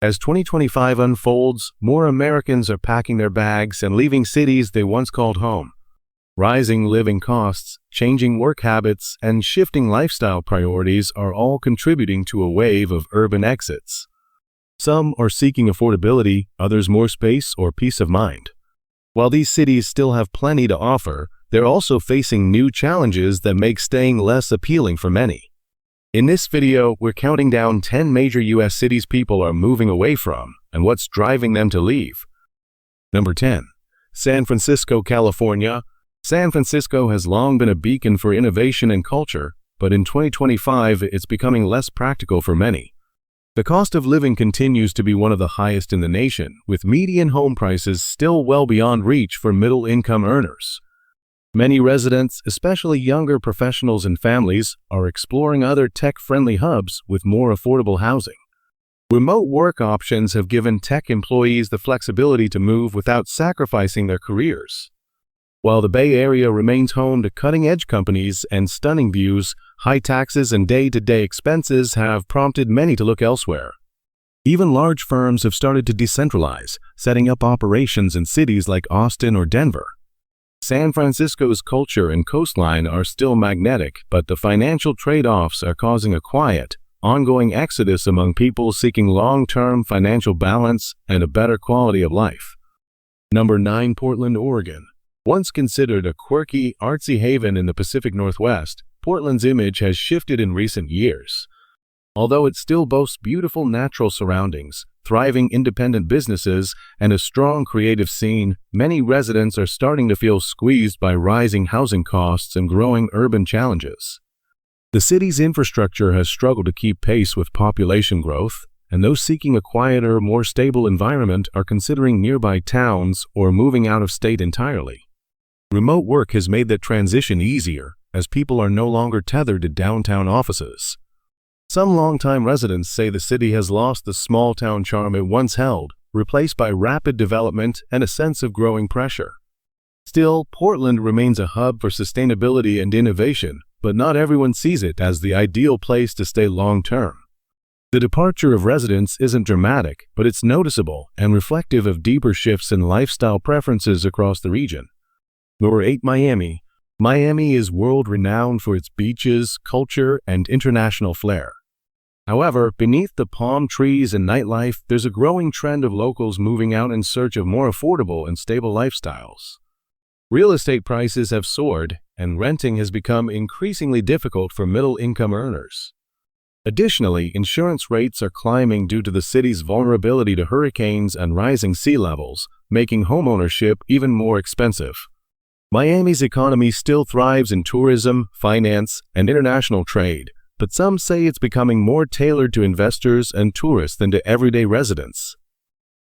As 2025 unfolds, more Americans are packing their bags and leaving cities they once called home. Rising living costs, changing work habits, and shifting lifestyle priorities are all contributing to a wave of urban exits. Some are seeking affordability, others more space or peace of mind. While these cities still have plenty to offer, they're also facing new challenges that make staying less appealing for many. In this video, we're counting down 10 major U.S. cities people are moving away from and what's driving them to leave. Number 10. San Francisco, California. San Francisco has long been a beacon for innovation and culture, but in 2025 it's becoming less practical for many. The cost of living continues to be one of the highest in the nation, with median home prices still well beyond reach for middle-income earners. Many residents, especially younger professionals and families, are exploring other tech-friendly hubs with more affordable housing. Remote work options have given tech employees the flexibility to move without sacrificing their careers. While the Bay Area remains home to cutting-edge companies and stunning views, high taxes and day-to-day expenses have prompted many to look elsewhere. Even large firms have started to decentralize, setting up operations in cities like Austin or Denver. San Francisco's culture and coastline are still magnetic, but the financial trade-offs are causing a quiet, ongoing exodus among people seeking long-term financial balance and a better quality of life. Number 9. Portland, Oregon. Once considered a quirky, artsy haven in the Pacific Northwest, Portland's image has shifted in recent years. Although it still boasts beautiful natural surroundings, thriving independent businesses, and a strong creative scene, many residents are starting to feel squeezed by rising housing costs and growing urban challenges. The city's infrastructure has struggled to keep pace with population growth, and those seeking a quieter, more stable environment are considering nearby towns or moving out of state entirely. Remote work has made that transition easier, as people are no longer tethered to downtown offices. Some longtime residents say the city has lost the small-town charm it once held, replaced by rapid development and a sense of growing pressure. Still, Portland remains a hub for sustainability and innovation, but not everyone sees it as the ideal place to stay long-term. The departure of residents isn't dramatic, but it's noticeable and reflective of deeper shifts in lifestyle preferences across the region. Number 8. Miami. Miami is world-renowned for its beaches, culture, and international flair. However, beneath the palm trees and nightlife, there's a growing trend of locals moving out in search of more affordable and stable lifestyles. Real estate prices have soared, and renting has become increasingly difficult for middle-income earners. Additionally, insurance rates are climbing due to the city's vulnerability to hurricanes and rising sea levels, making homeownership even more expensive. Miami's economy still thrives in tourism, finance, and international trade, but some say it's becoming more tailored to investors and tourists than to everyday residents.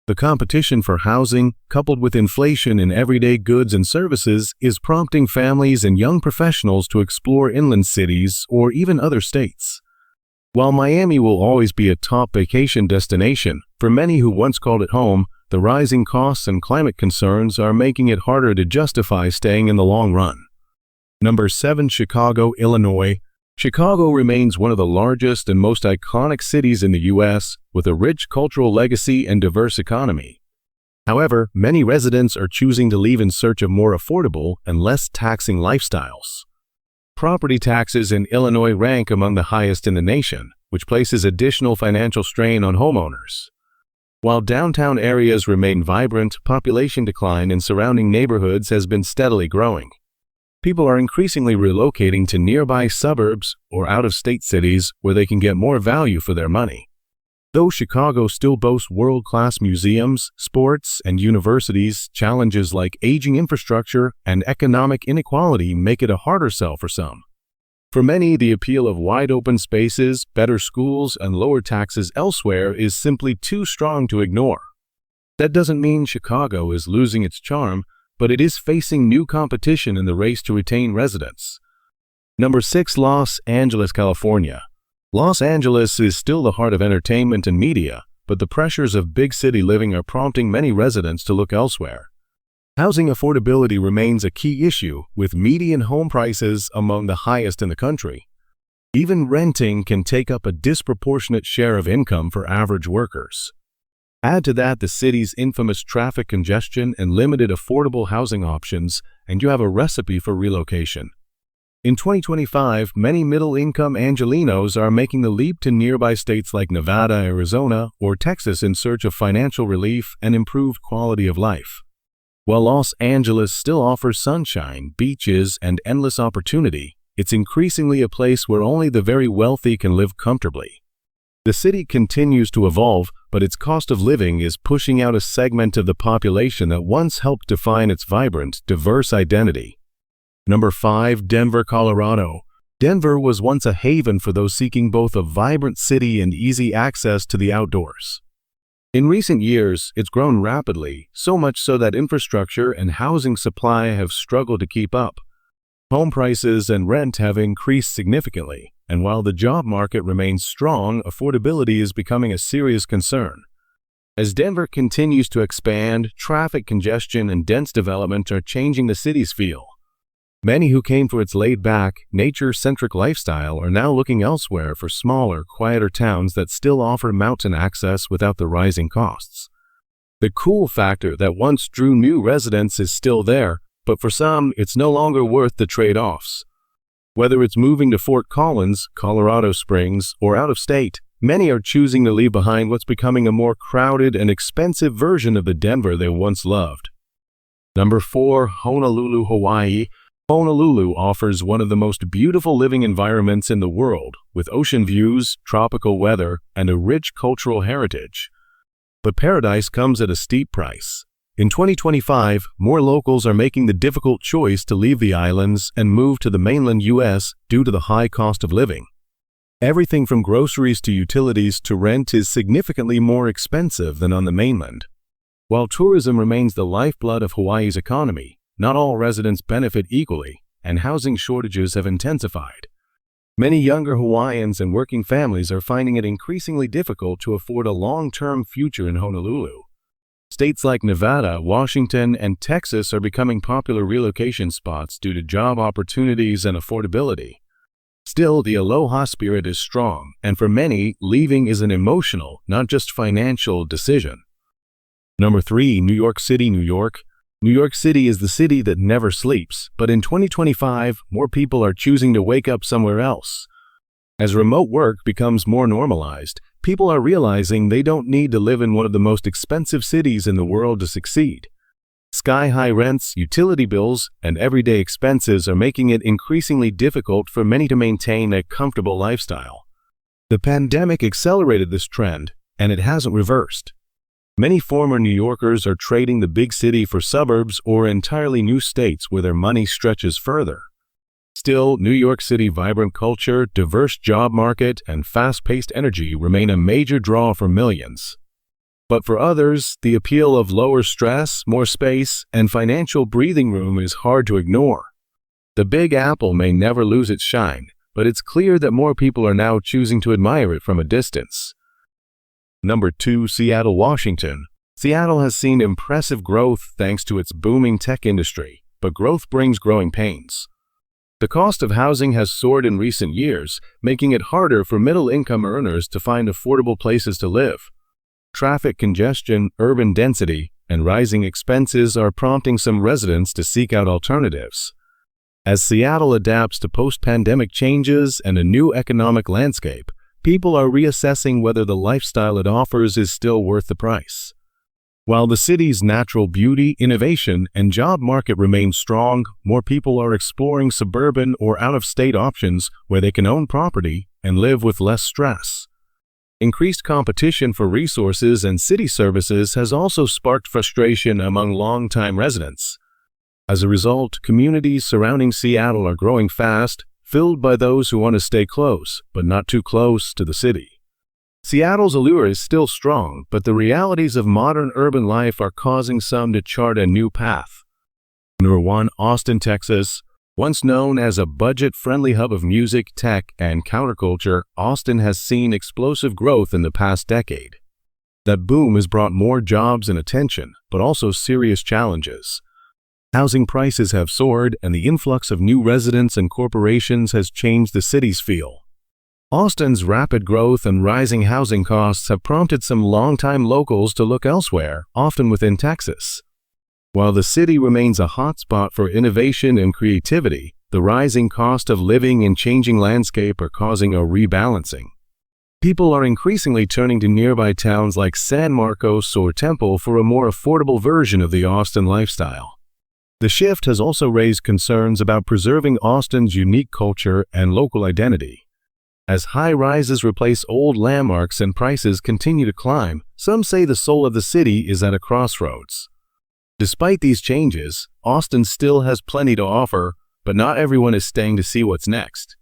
The competition for housing, coupled with inflation in everyday goods and services, is prompting families and young professionals to explore inland cities or even other states. While Miami will always be a top vacation destination, for many who once called it home, the rising costs and climate concerns are making it harder to justify staying in the long run. Number 7. Chicago, Illinois. Chicago remains one of the largest and most iconic cities in the U.S., with a rich cultural legacy and diverse economy. However, many residents are choosing to leave in search of more affordable and less taxing lifestyles. Property taxes in Illinois rank among the highest in the nation, which places additional financial strain on homeowners. While downtown areas remain vibrant, population decline in surrounding neighborhoods has been steadily growing. People are increasingly relocating to nearby suburbs or out-of-state cities where they can get more value for their money. Though Chicago still boasts world-class museums, sports, and universities, challenges like aging infrastructure and economic inequality make it a harder sell for some. For many, the appeal of wide-open spaces, better schools, and lower taxes elsewhere is simply too strong to ignore. That doesn't mean Chicago is losing its charm, but it is facing new competition in the race to retain residents. Number 6. Los Angeles, California. Los Angeles is still the heart of entertainment and media, but the pressures of big city living are prompting many residents to look elsewhere. Housing affordability remains a key issue, with median home prices among the highest in the country. Even renting can take up a disproportionate share of income for average workers. Add to that the city's infamous traffic congestion and limited affordable housing options, and you have a recipe for relocation. In 2025, many middle-income Angelenos are making the leap to nearby states like Nevada, Arizona, or Texas in search of financial relief and improved quality of life. While Los Angeles still offers sunshine, beaches, and endless opportunity, it's increasingly a place where only the very wealthy can live comfortably. The city continues to evolve, but its cost of living is pushing out a segment of the population that once helped define its vibrant, diverse identity. Number 5. Denver, Colorado. Denver was once a haven for those seeking both a vibrant city and easy access to the outdoors. In recent years, it's grown rapidly, so much so that infrastructure and housing supply have struggled to keep up. Home prices and rent have increased significantly, and while the job market remains strong, affordability is becoming a serious concern. As Denver continues to expand, traffic congestion and dense development are changing the city's feel. Many who came for its laid-back, nature-centric lifestyle are now looking elsewhere for smaller, quieter towns that still offer mountain access without the rising costs. The cool factor that once drew new residents is still there, but for some, it's no longer worth the trade-offs. Whether it's moving to Fort Collins, Colorado Springs, or out of state, many are choosing to leave behind what's becoming a more crowded and expensive version of the Denver they once loved. Number 4. Honolulu, Hawaii. Honolulu offers one of the most beautiful living environments in the world, with ocean views, tropical weather, and a rich cultural heritage. But paradise comes at a steep price. In 2025, more locals are making the difficult choice to leave the islands and move to the mainland U.S. due to the high cost of living. Everything from groceries to utilities to rent is significantly more expensive than on the mainland. While tourism remains the lifeblood of Hawaii's economy, not all residents benefit equally, and housing shortages have intensified. Many younger Hawaiians and working families are finding it increasingly difficult to afford a long-term future in Honolulu. States like Nevada, Washington, and Texas are becoming popular relocation spots due to job opportunities and affordability. Still, the aloha spirit is strong, and for many, leaving is an emotional, not just financial, decision. Number 3. New York City, New York. New York City is the city that never sleeps, but in 2025, more people are choosing to wake up somewhere else. As remote work becomes more normalized, people are realizing they don't need to live in one of the most expensive cities in the world to succeed. Sky-high rents, utility bills, and everyday expenses are making it increasingly difficult for many to maintain a comfortable lifestyle. The pandemic accelerated this trend, and it hasn't reversed. Many former New Yorkers are trading the big city for suburbs or entirely new states where their money stretches further. Still, New York City's vibrant culture, diverse job market, and fast-paced energy remain a major draw for millions. But for others, the appeal of lower stress, more space, and financial breathing room is hard to ignore. The Big Apple may never lose its shine, but it's clear that more people are now choosing to admire it from a distance. Number 2. Seattle, Washington. Seattle has seen impressive growth thanks to its booming tech industry, but growth brings growing pains. The cost of housing has soared in recent years, making it harder for middle-income earners to find affordable places to live. Traffic congestion, urban density, and rising expenses are prompting some residents to seek out alternatives. As Seattle adapts to post-pandemic changes and a new economic landscape, people are reassessing whether the lifestyle it offers is still worth the price. While the city's natural beauty, innovation, and job market remain strong, more people are exploring suburban or out-of-state options where they can own property and live with less stress. Increased competition for resources and city services has also sparked frustration among longtime residents. As a result, communities surrounding Seattle are growing fast, filled by those who want to stay close, but not too close to the city. Seattle's allure is still strong, but the realities of modern urban life are causing some to chart a new path. Number 1. Austin, Texas. Once known as a budget-friendly hub of music, tech, and counterculture, Austin has seen explosive growth in the past decade. That boom has brought more jobs and attention, but also serious challenges. Housing prices have soared, and the influx of new residents and corporations has changed the city's feel. Austin's rapid growth and rising housing costs have prompted some longtime locals to look elsewhere, often within Texas. While the city remains a hotspot for innovation and creativity, the rising cost of living and changing landscape are causing a rebalancing. People are increasingly turning to nearby towns like San Marcos or Temple for a more affordable version of the Austin lifestyle. The shift has also raised concerns about preserving Austin's unique culture and local identity. As high rises replace old landmarks and prices continue to climb, some say the soul of the city is at a crossroads. Despite these changes, Austin still has plenty to offer, but not everyone is staying to see what's next.